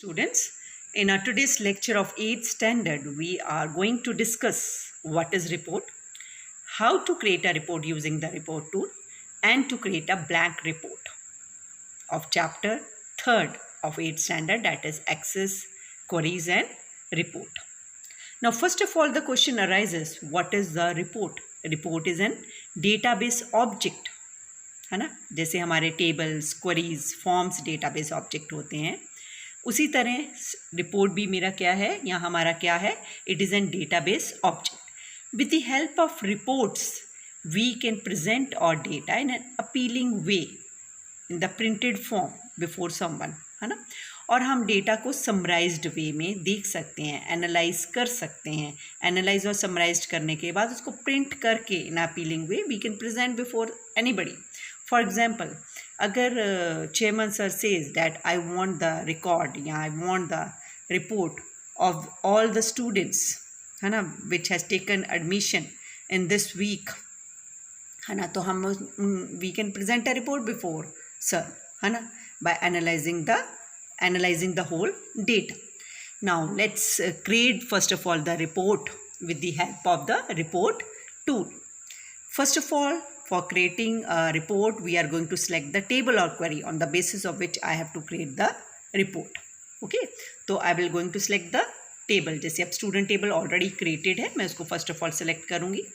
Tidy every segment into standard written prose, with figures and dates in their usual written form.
Students, in our today's lecture of 8th standard, we are going to discuss what is report, how to create a report using the report tool, and to create a blank report of chapter 3rd of 8th standard, that is access, queries and report. Now, first of all, the question arises, what is the report? Report is an database object, है ना. जैसे हमारे tables, queries, forms database object होते हैं, उसी तरह report भी मेरा क्या है, या हमारा क्या है, it is an database object. With the help of reports we can present our data in an appealing way in the printed form before someone, है ना. और हम डेटा को समराइज्ड वे में देख सकते हैं, एनालाइज कर सकते हैं. एनालाइज और समराइज करने के बाद उसको प्रिंट करके in appealing way we can present before anybody. For example, अगर chairman sir says that I want the record या I want the report of all the students, है ना, which has taken admission in this week, है ना, तो हम we can present a report before sir, है ना, by analyzing the whole data. Now let's create first of all the report with the help of the report tool. First of all, for creating a report we are going to select the table or query on the basis of which I have to create the report. Okay, so I will going to select the table. जैसे अब student table already created है, मैं उसको first of all select करूँगी.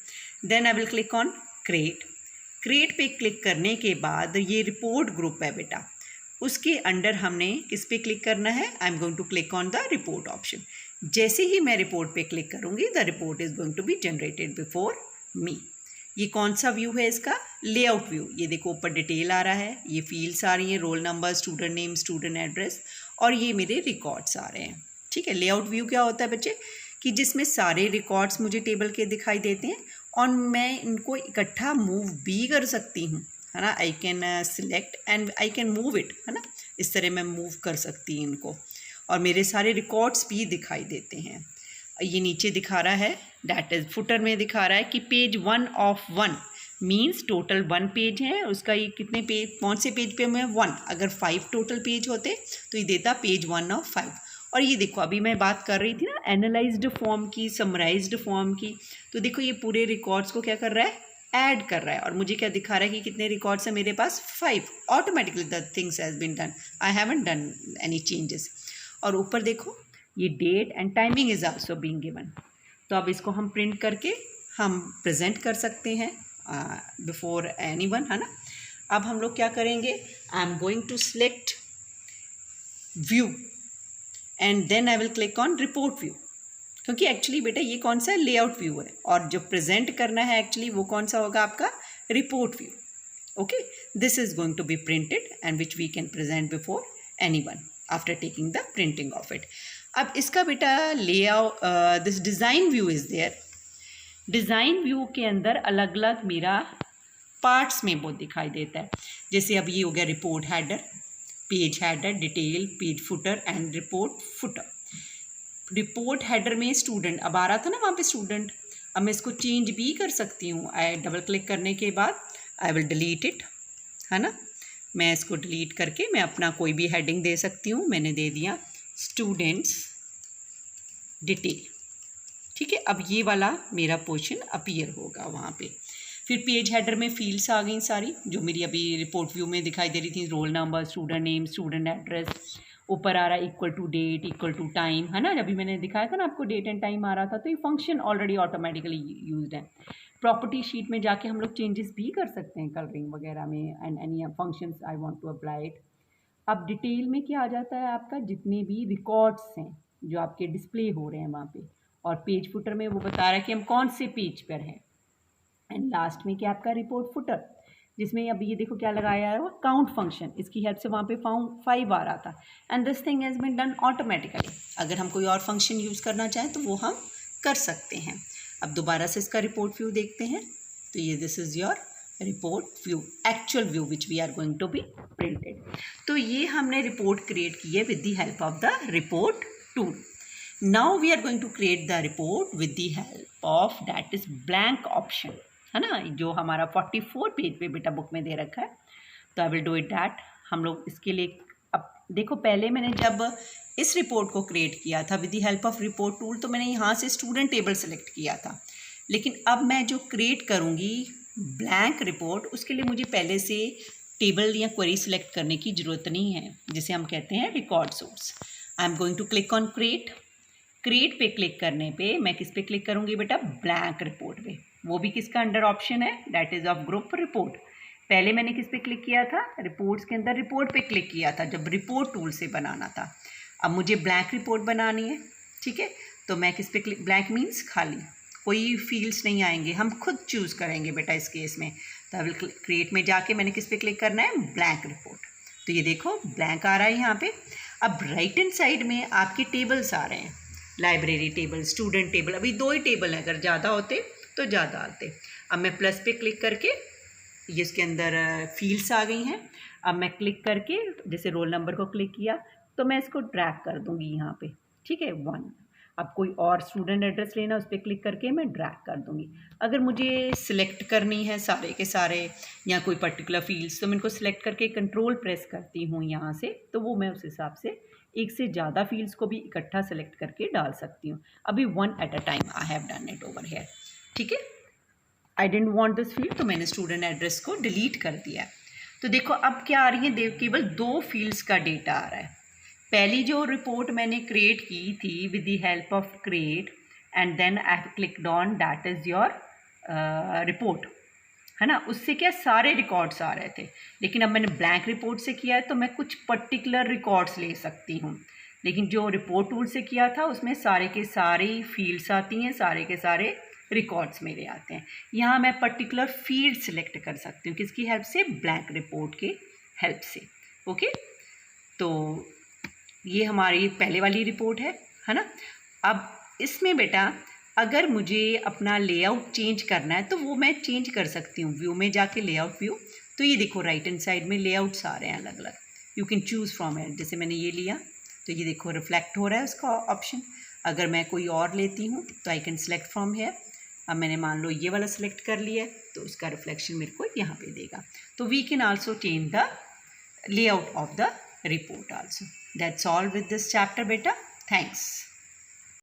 Then I will click on create पे click करने के बाद ये report group है बेटा, उसके अंडर हमने किस पे क्लिक करना है, I am going to click on the report option. जैसे ही मैं रिपोर्ट पे क्लिक करूँगी the report is going to be generated before me. ये कौन सा व्यू है इसका, लेआउट व्यू. ये देखो ऊपर डिटेल आ रहा है, ये फील्ड्स आ रही हैं, role number, student name, student address, और ये मेरे रिकॉर्ड्स आ रहे हैं. ठीक है, लेआउट व्यू क्या होता है बच्चे, कि जिसमें सारे रिकॉर्ड्स मुझे टेबल के दिखाई देते हैं और मैं इनको इकट्ठा मूव भी कर सकती हूँ, है ना. I can select and I can move it, है ना. इस तरह मैं मूव कर सकती हूँ इनको, और मेरे सारे रिकॉर्ड्स भी दिखाई देते हैं. ये नीचे दिखा रहा है, डैट इज़ फुटर में दिखा रहा है कि page 1 of 1 means total 1 page है. उसका ये कितने पेज, कौन से पेज पे मैं 1, अगर 5 टोटल पेज होते तो ये देता पेज 1 ऑफ 5. और ये देखो अभी मैं बात कर रही थी ना एनालाइज्ड फॉर्म की, समराइज्ड फॉर्म की, तो देखो ये पूरे रिकॉर्ड्स को क्या कर रहा है, ऐड कर रहा है. और मुझे क्या दिखा रहा है कि कितने रिकॉर्ड्स हैं मेरे पास, 5. Automatically the things has been done, I haven't done any changes. और ऊपर देखो ये date and timing is also being given. तो अब इसको हम प्रिंट करके हम प्रेजेंट कर सकते हैं बिफोर एनीवन, है ना. अब हम लोग क्या करेंगे, I am going to select view and then I will click on report view, क्योंकि एक्चुअली बेटा ये कौन सा लेआउट व्यू है और जो प्रेजेंट करना है एक्चुअली वो कौन सा होगा आपका, report view. Okay, this is going to be printed and which we can present before anyone after taking the printing of it. अब इसका बेटा layout, this design view is there. Design view के अंदर अलग अलग मेरा पार्ट्स में वो दिखाई देता है. जैसे अब ये हो गया report header, page header, detail, page footer and report footer. Report header में स्टूडेंट अब आ रहा था ना वहाँ पे स्टूडेंट, अब मैं इसको चेंज भी कर सकती हूँ. आई डबल क्लिक करने के बाद आई विल डिलीट इट, है ना. मैं इसको डिलीट करके मैं अपना कोई भी हेडिंग दे सकती हूँ. मैंने दे दिया स्टूडेंट्स डिटेल. ठीक है, अब ये वाला मेरा पोर्शन अपीयर होगा वहाँ पे. फिर पेज हेडर में फील्ड्स आ गई सारी जो मेरी अभी रिपोर्ट व्यू में दिखाई दे रही थी, roll number, student name, student address. ऊपर आ रहा है equal to date, equal to time, है ना. अभी मैंने दिखाया था ना आपको डेट एंड टाइम आ रहा था, तो ये फंक्शन ऑलरेडी ऑटोमेटिकली यूज्ड है. प्रॉपर्टी शीट में जाके हम लोग चेंजेस भी कर सकते हैं कलरिंग वगैरह में, and any functions I want to apply it. अब डिटेल में क्या आ जाता है आपका, जितने भी रिकॉर्ड्स हैं जो आपके डिस्प्ले हो रहे हैं वहाँ पे. और पेज फुटर में वो बता रहा है कि हम कौन से पेज पर हैं. एंड लास्ट में क्या आपका रिपोर्ट फुटर, जिसमें अब ये देखो क्या लगाया है, वो काउंट फंक्शन, इसकी हेल्प से वहाँ पे 5 आ रहा था. And this thing has been done automatically. अगर हम कोई और फंक्शन यूज़ करना चाहें तो वो हम कर सकते हैं. अब दोबारा से इसका रिपोर्ट व्यू देखते हैं. तो ये this is your report view, actual view which we are going to be printed. तो ये हमने रिपोर्ट क्रिएट की है with the help of the report tool. Now we are going to create the report with the help of that is blank option, है ना, जो हमारा 44 page पे बेटा बुक में दे रखा है. तो I will do it that. हम लोग इसके लिए अब देखो पहले मैंने जब इस रिपोर्ट को क्रिएट किया था with the help of report tool, तो मैंने यहाँ से स्टूडेंट टेबल सेलेक्ट किया था। लेकिन अब मैं जो क्रिएट करूँगी ब्लैंक रिपोर्ट, उसके लिए मुझे पहले से टेबल या क्वेरी सेलेक्ट करने की ज़रूरत नहीं है, जिसे हम कहते हैं record source. I am going to click on create. Create पे क्लिक करने पे मैं किस पे क्लिक करूँगी बेटा, ब्लैंक रिपोर्ट पे। वो भी किसका अंडर ऑप्शन है, that is of group report. पहले मैंने किस पे क्लिक किया था, रिपोर्ट्स के अंदर रिपोर्ट पे क्लिक किया था जब रिपोर्ट टूल से बनाना था। अब मुझे ब्लैंक रिपोर्ट बनानी है, ठीक है, तो मैं किस पे क्लिक, ब्लैंक मीन्स खाली, कोई फील्ड्स नहीं आएंगे, हम खुद चूज़ करेंगे बेटा इस केस में। तो अब क्रिएट में जाके मैंने किस पे क्लिक करना है, ब्लैंक रिपोर्ट। तो ये देखो ब्लैंक आ रहा है यहाँ पे। अब राइट हैंड साइड में आपके टेबल्स आ रहे हैं, लाइब्रेरी टेबल, स्टूडेंट टेबल। अभी 2 ही टेबल हैं, अगर ज़्यादा होते तो ज़्यादा आते। अब मैं प्लस पे क्लिक करके, ये इसके अंदर फील्ड्स आ गई हैं। अब मैं क्लिक करके जैसे रोल नंबर को क्लिक किया तो मैं इसको ड्रैग कर दूंगी यहाँ पे, ठीक है, 1। अब कोई और स्टूडेंट एड्रेस लेना, उस पर क्लिक करके मैं ड्रैग कर दूंगी। अगर मुझे सिलेक्ट करनी है सारे के सारे या कोई पर्टिकुलर फील्ड्स, तो मैं इनको सिलेक्ट करके कंट्रोल प्रेस करती हूँ यहाँ से, तो वो मैं उस हिसाब से एक से ज़्यादा फील्ड्स को भी इकट्ठा सेलेक्ट करके डाल सकती हूँ। अभी 1 at a time I have done it over here, ठीक है। आई डेंट वांट दिस फील्ड, तो मैंने स्टूडेंट एड्रेस को डिलीट कर दिया। तो देखो अब क्या आ रही है, केवल 2 फील्ड्स का डेटा आ रहा है। पहली जो रिपोर्ट मैंने क्रिएट की थी with the help of create and then I have clicked on that is your report, है ना, उससे क्या सारे रिकॉर्ड्स आ रहे थे। लेकिन अब मैंने ब्लैंक रिपोर्ट से किया है तो मैं कुछ पर्टिकुलर रिकॉर्ड्स ले सकती हूँ। लेकिन जो रिपोर्ट टूल से किया था उसमें सारे के सारे फील्ड्स आती हैं, सारे के सारे रिकॉर्ड्स मेरे आते हैं। यहाँ मैं पर्टिकुलर फील्ड सिलेक्ट कर सकती हूँ, किसकी हेल्प से, ब्लैंक रिपोर्ट के हेल्प से। ओके, तो ये हमारी पहले वाली रिपोर्ट है ना। अब इसमें बेटा अगर मुझे अपना लेआउट चेंज करना है तो वो मैं चेंज कर सकती हूँ। व्यू में जाके लेआउट व्यू, तो ये देखो राइट हैंड साइड में लेआउट्स आ रहे हैं अलग अलग, you can choose from it. जैसे मैंने ये लिया तो ये देखो रिफ्लेक्ट हो रहा है उसका ऑप्शन। अगर मैं कोई और लेती हूँ तो I can select from here. अब मैंने मान लो ये वाला सिलेक्ट कर लिया है तो उसका रिफ्लेक्शन मेरे को यहाँ पे देगा। तो we can also change the layout of the report also. That's all with this chapter beta. Thanks.